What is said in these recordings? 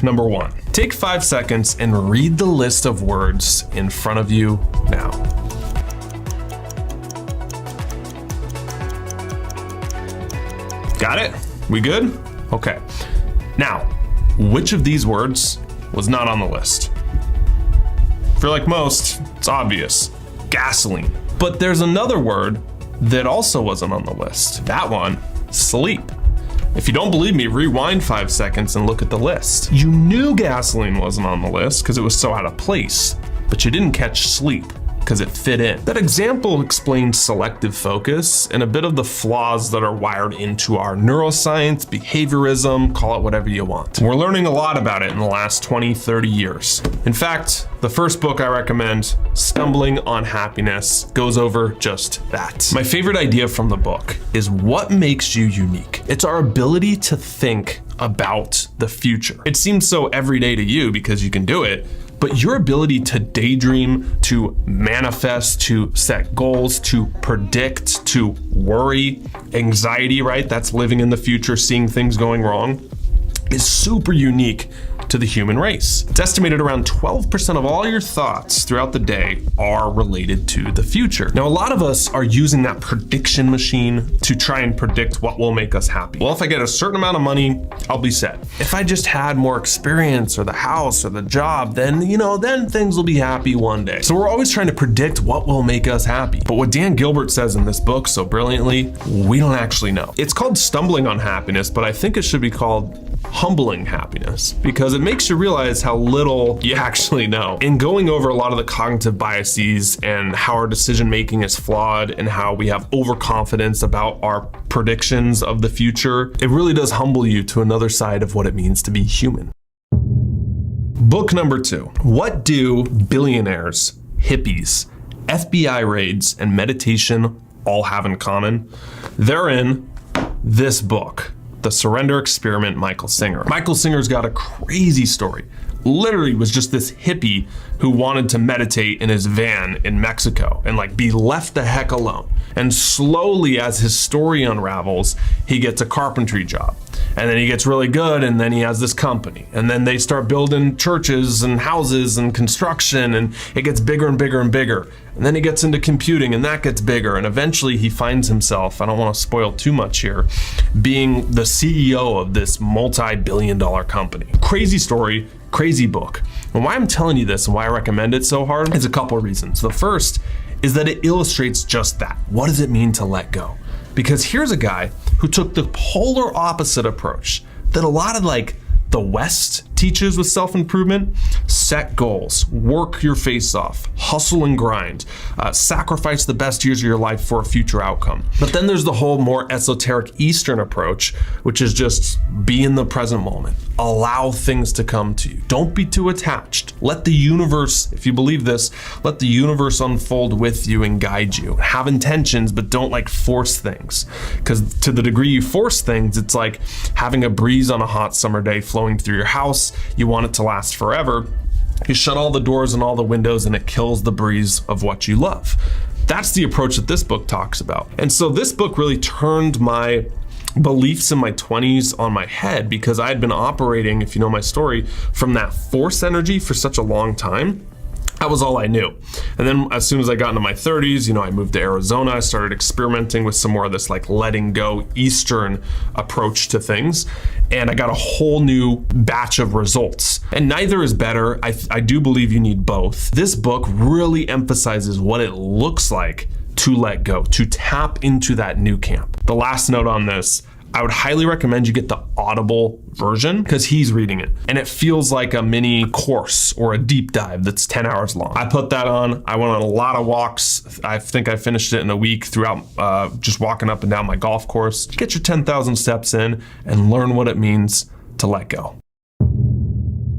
Book number 1. Take 5 seconds and read the list of words in front of you now. Got it? We good? Okay. Now, which of these words was not on the list? For like most, it's obvious. Gasoline. But there's another word that also wasn't on the list. That one, sleep. If you don't believe me, rewind 5 seconds and look at the list. You knew gasoline wasn't on the list because it was so out of place, but you didn't catch sleep because it fit in. That example explains selective focus and a bit of the flaws that are wired into our neuroscience, behaviorism, call it whatever you want. We're learning a lot about it in the last 20, 30 years. In fact, the first book I recommend, Stumbling on Happiness, goes over just that. My favorite idea from the book is what makes you unique. It's our ability to think about the future. It seems so everyday to you because you can do it, but your ability to daydream, to manifest, to set goals, to predict, to worry, anxiety, right? That's living in the future, seeing things going wrong, is super unique to the human race. It's estimated around 12% of all your thoughts throughout the day are related to the future. Now, a lot of us are using that prediction machine to try and predict what will make us happy. Well, if I get a certain amount of money, I'll be set. If I just had more experience or the house or the job, then, then things will be happy one day. So we're always trying to predict what will make us happy. But what Dan Gilbert says in this book so brilliantly, we don't actually know. It's called Stumbling on Happiness, but I think it should be called Humbling Happiness, because it makes you realize how little you actually know. In going over a lot of the cognitive biases and how our decision making is flawed and how we have overconfidence about our predictions of the future, it really does humble you to another side of what it means to be human. Book number 2. What do billionaires, hippies, FBI raids, and meditation all have in common? They're in this book, The Surrender Experiment, Michael Singer. Michael Singer's got a crazy story. Literally was just this hippie who wanted to meditate in his van in Mexico and be left the heck alone. And slowly, as his story unravels, he gets a carpentry job. And then he gets really good, and then he has this company. And then they start building churches and houses and construction, and it gets bigger and bigger and bigger. And then he gets into computing, and that gets bigger. And eventually he finds himself, I don't want to spoil too much here, being the CEO of this multi-billion-dollar company. Crazy story, crazy book. And why I'm telling you this and why I recommend it so hard is a couple of reasons. The first is that it illustrates just that. What does it mean to let go? Because here's a guy who took the polar opposite approach that a lot of the West teaches with self-improvement. Set goals, work your face off, hustle and grind, sacrifice the best years of your life for a future outcome. But then there's the whole more esoteric Eastern approach, which is just be in the present moment. Allow things to come to you. Don't be too attached. Let the universe, if you believe this, let the universe unfold with you and guide you. Have intentions, but don't force things. Because to the degree you force things, it's like having a breeze on a hot summer day flowing through your house. You want it to last forever. You shut all the doors and all the windows and it kills the breeze of what you love. That's the approach that this book talks about. And so this book really turned my beliefs in my 20s on my head, because I had been operating, if you know my story, from that force energy for such a long time. That was all I knew. And then as soon as I got into my 30s, I moved to Arizona. I started experimenting with some more of this letting go Eastern approach to things. And I got a whole new batch of results. And neither is better. I do believe you need both. This book really emphasizes what it looks like to let go, to tap into that new camp. The last note on this, I would highly recommend you get the Audible version because he's reading it. And it feels like a mini course or a deep dive that's 10 hours long. I put that on. I went on a lot of walks. I think I finished it in a week throughout just walking up and down my golf course. Get your 10,000 steps in and learn what it means to let go.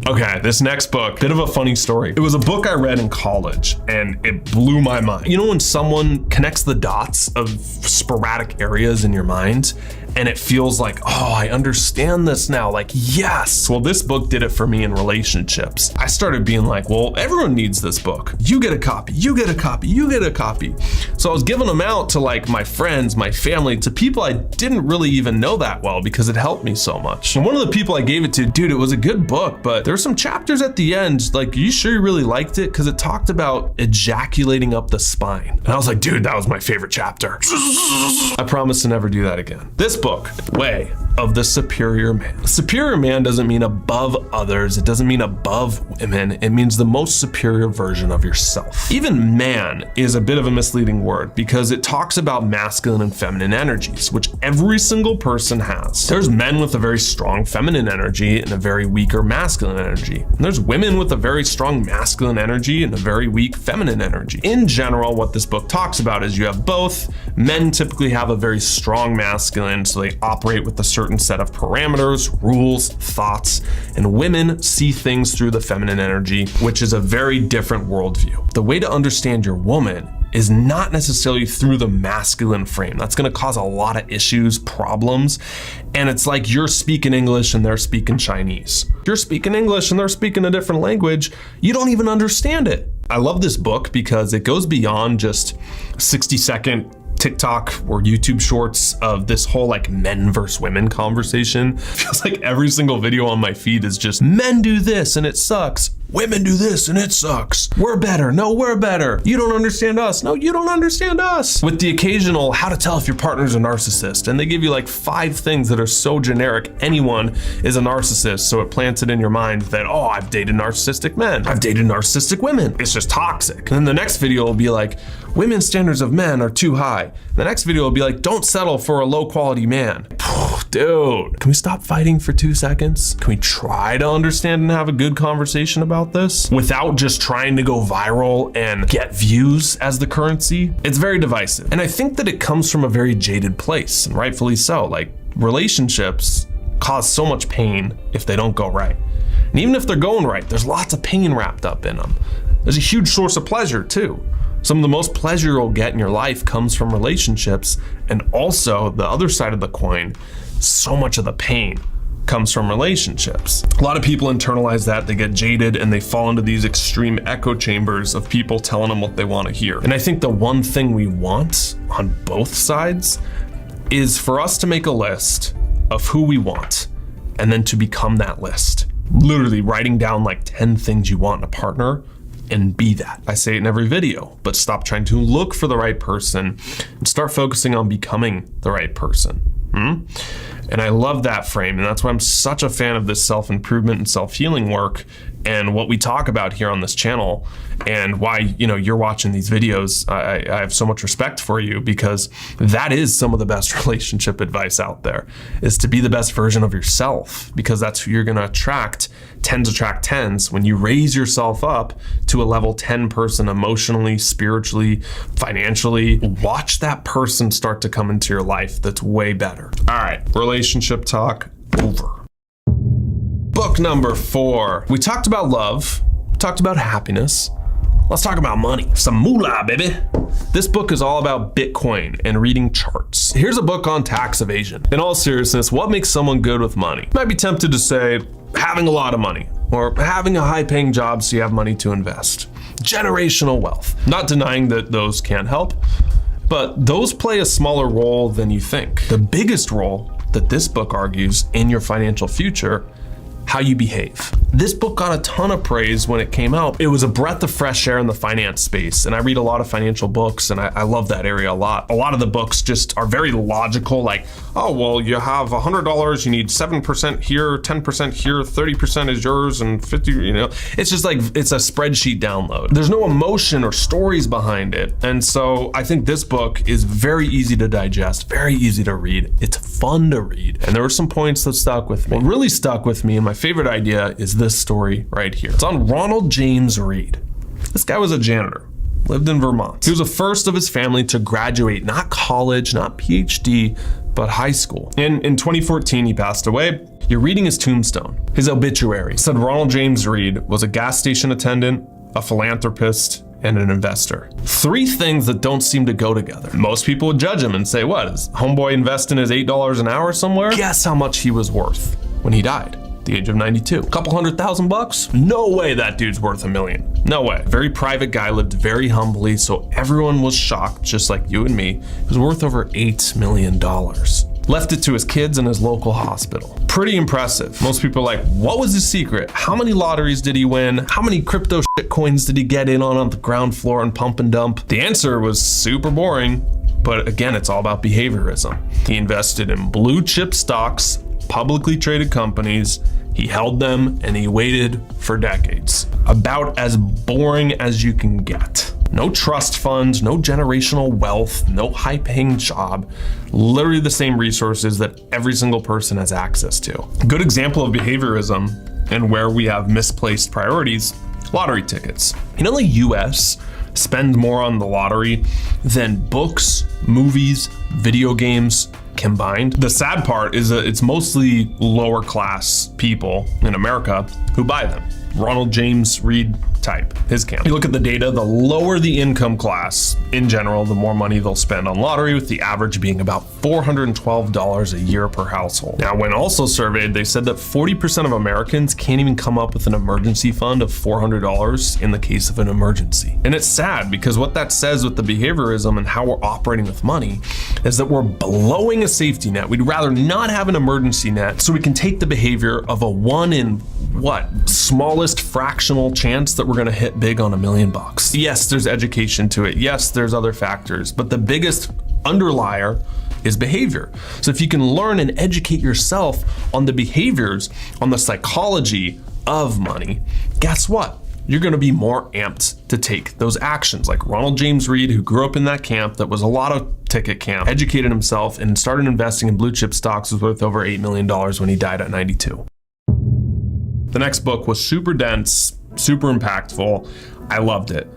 Okay, this next book, bit of a funny story. It was a book I read in college and it blew my mind. When someone connects the dots of sporadic areas in your mind and it feels like, oh, I understand this now. Like, yes. Well, this book did it for me in relationships. I started being like, well, everyone needs this book. You get a copy, you get a copy, you get a copy. So I was giving them out to like my friends, my family, to people I didn't really even know that well because it helped me so much. And one of the people I gave it to, dude, it was a good book, but there were some chapters at the end, like, are you sure you really liked it? Because it talked about ejaculating up the spine. And I was like, dude, that was my favorite chapter. I promise to never do that again. This book, Way of the Superior Man. Superior man doesn't mean above others. It doesn't mean above women. It means the most superior version of yourself. Even man is a bit of a misleading word because it talks about masculine and feminine energies, which every single person has. There's men with a very strong feminine energy and a very weaker masculine energy. And there's women with a very strong masculine energy and a very weak feminine energy. In general, what this book talks about is you have both. Men typically have a very strong masculine, so they operate with a certain set of parameters, rules, thoughts, and women see things through the feminine energy, which is a very different worldview. The way to understand your woman is not necessarily through the masculine frame. That's gonna cause a lot of issues, problems, and it's like you're speaking English and they're speaking Chinese. If you're speaking English and they're speaking a different language, you don't even understand it. I love this book because it goes beyond just 60-second TikTok or YouTube shorts of this whole like men versus women conversation. It feels like every single video on my feed is just men do this and it sucks. Women do this and it sucks. We're better. No, we're better. You don't understand us. No, you don't understand us. With the occasional how to tell if your partner's a narcissist. And they give you like 5 things that are so generic. Anyone is a narcissist. So it plants it in your mind that, oh, I've dated narcissistic men. I've dated narcissistic women. It's just toxic. And then the next video will be like, women's standards of men are too high. The next video will be like, don't settle for a low quality man. Dude, can we stop fighting for 2 seconds? Can we try to understand and have a good conversation about this without just trying to go viral and get views as the currency? It's very divisive. And I think that it comes from a very jaded place, and rightfully so. Like, relationships cause so much pain if they don't go right. And even if they're going right, there's lots of pain wrapped up in them. There's a huge source of pleasure too. Some of the most pleasure you'll get in your life comes from relationships, and also the other side of the coin, so much of the pain comes from relationships. A lot of people internalize that, they get jaded, and they fall into these extreme echo chambers of people telling them what they want to hear. And I think the one thing we want on both sides is for us to make a list of who we want, and then to become that list. Literally writing down like 10 things you want in a partner, and be that. I say it in every video, but stop trying to look for the right person and start focusing on becoming the right person. And I love that frame, and that's why I'm such a fan of this self-improvement and self-healing work and what we talk about here on this channel, and why, you know, you're watching these videos. I have so much respect for you, because that is some of the best relationship advice out there, is to be the best version of yourself, because that's who you're gonna attract. Tens attract tens. When you raise yourself up to a level 10 person emotionally, spiritually, financially, watch that person start to come into your life that's way better. All right, relationship talk over. Book number 4. We talked about love, talked about happiness. Let's talk about money. Some moolah, baby. This book is all about Bitcoin and reading charts. Here's a book on tax evasion. In all seriousness, what makes someone good with money? You might be tempted to say having a lot of money, or having a high-paying job so you have money to invest. Generational wealth. Not denying that those can help, but those play a smaller role than you think. The biggest role that this book argues in your financial future, how you behave. This book got a ton of praise when it came out. It was a breath of fresh air in the finance space, and I read a lot of financial books, and I love that area a lot. A lot of the books just are very logical, like, oh, well, you have $100, you need 7% here, 10% here, 30% is yours, and 50, you know. It's just like, it's a spreadsheet download. There's no emotion or stories behind it, and so I think this book is very easy to digest, very easy to read. It's fun to read, and there were some points that stuck with me. What really stuck with me, and my favorite idea, is this story right here. It's on Ronald James Reed. This guy was a janitor, lived in Vermont. He was the first of his family to graduate, not college, not PhD, but high school. In 2014, he passed away. You're reading his tombstone. His obituary said Ronald James Reed was a gas station attendant, a philanthropist, and an investor. 3 things that don't seem to go together. Most people would judge him and say, what, is homeboy investing his $8 an hour somewhere? Guess how much he was worth when he died? At the age of 92. A couple $100,000? No way that dude's worth $1 million. No way. Very private guy, lived very humbly, so everyone was shocked, just like you and me. He was worth over $8 million. Left it to his kids in his local hospital. Pretty impressive. Most people are like, what was his secret? How many lotteries did he win? How many crypto shit coins did he get in on the ground floor and pump and dump? The answer was super boring, but again, it's all about behaviorism. He invested in blue chip stocks, publicly traded companies, he held them, and he waited for decades. About as boring as you can get. No trust funds, no generational wealth, no high-paying job, literally the same resources that every single person has access to. A good example of behaviorism and where we have misplaced priorities, lottery tickets. You know, the US spend more on the lottery than books, movies, video games combined. The sad part is that it's mostly lower class people in America who buy them. Ronald James Reed type, his camp. You look at the data, the lower the income class in general, the more money they'll spend on lottery, with the average being about $412 a year per household. Now, when also surveyed, they said that 40% of Americans can't even come up with an emergency fund of $400 in the case of an emergency. And it's sad because what that says with the behaviorism and how we're operating with money is that we're blowing a safety net. We'd rather not have an emergency net so we can take the behavior of a 1 in smallest fractional chance that we're gonna hit big on $1 million. Yes, there's education to it. Yes, there's other factors, but the biggest underlier is behavior. So if you can learn and educate yourself on the behaviors, on the psychology of money, guess what? You're gonna be more amped to take those actions. Like Ronald James Reed, who grew up in that camp that was a lot of ticket camp, educated himself and started investing in blue chip stocks, was worth over $8 million when he died at 92. The next book was super dense, super impactful. I loved it,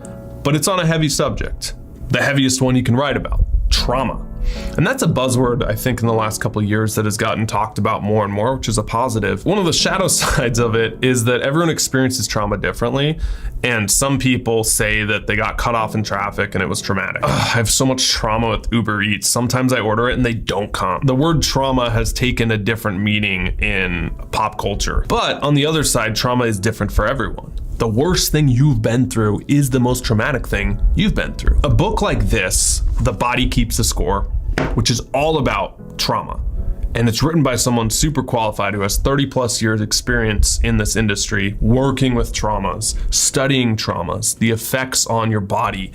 but it's on a heavy subject. The heaviest one you can write about, trauma. And that's a buzzword, I think, in the last couple of years that has gotten talked about more and more, which is a positive. One of the shadow sides of it is that everyone experiences trauma differently. And some people say that they got cut off in traffic and it was traumatic. I have so much trauma with Uber Eats. Sometimes I order it and they don't come. The word trauma has taken a different meaning in pop culture. But on the other side, trauma is different for everyone. The worst thing you've been through is the most traumatic thing you've been through. A book like this, The Body Keeps the Score, which is all about trauma. And it's written by someone super qualified who has 30 plus years experience in this industry, working with traumas, studying traumas, the effects on your body,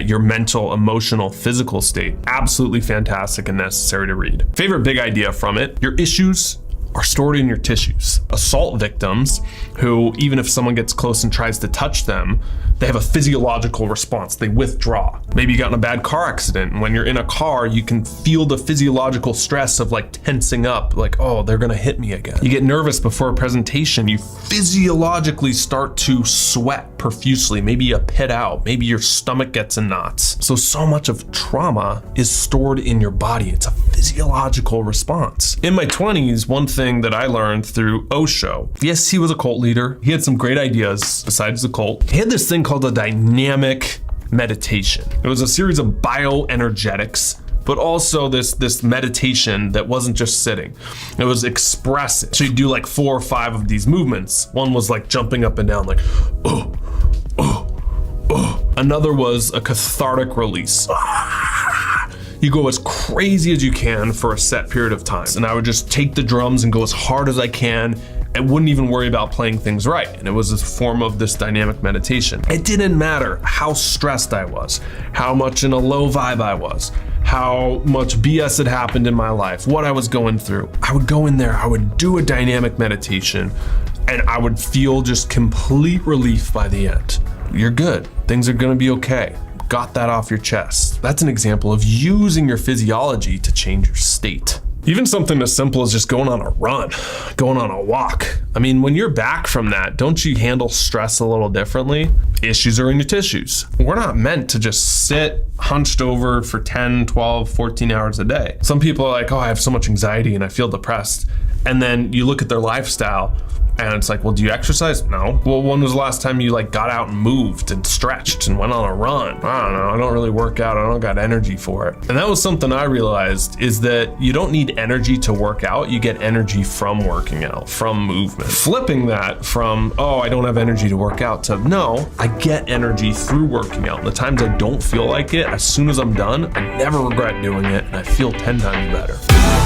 your mental, emotional, physical state. Absolutely fantastic and necessary to read. Favorite big idea from it: your issues are stored in your tissues. Assault victims who, even if someone gets close and tries to touch them, they have a physiological response. They withdraw. Maybe you got in a bad car accident, and when you're in a car, you can feel the physiological stress of like tensing up, like, oh, they're gonna hit me again. You get nervous before a presentation, you physiologically start to sweat profusely. Maybe you pit out, maybe your stomach gets in knots. So much of trauma is stored in your body. It's a physiological response. In my 20s, one thing that I learned through Osho, yes, he was a cult leader. He had some great ideas besides the cult. He had this thing called a dynamic meditation. It was a series of bioenergetics, but also this meditation that wasn't just sitting. It was expressive. So you do like 4 or 5 of these movements. One was like jumping up and down, like, oh, oh, oh. Another was a cathartic release. You go as crazy as you can for a set period of time. And I would just take the drums and go as hard as I can. I wouldn't even worry about playing things right. And it was a form of this dynamic meditation. It didn't matter how stressed I was, how much in a low vibe I was, how much BS had happened in my life, what I was going through. I would go in there, I would do a dynamic meditation, and I would feel just complete relief by the end. You're good. Things are gonna be okay. Got that off your chest. That's an example of using your physiology to change your state. Even something as simple as just going on a run, going on a walk. I mean, when you're back from that, don't you handle stress a little differently? Issues are in your tissues. We're not meant to just sit hunched over for 10, 12, 14 hours a day. Some people are like, oh, I have so much anxiety and I feel depressed. And then you look at their lifestyle and it's like, well, do you exercise? No. Well, when was the last time you like got out and moved and stretched and went on a run? I don't know. I don't really work out. I don't got energy for it. And that was something I realized, is that you don't need energy to work out. You get energy from working out, from movement. Flipping that from, oh, I don't have energy to work out, to no, I get energy through working out. And the times I don't feel like it, as soon as I'm done, I never regret doing it and I feel 10 times better.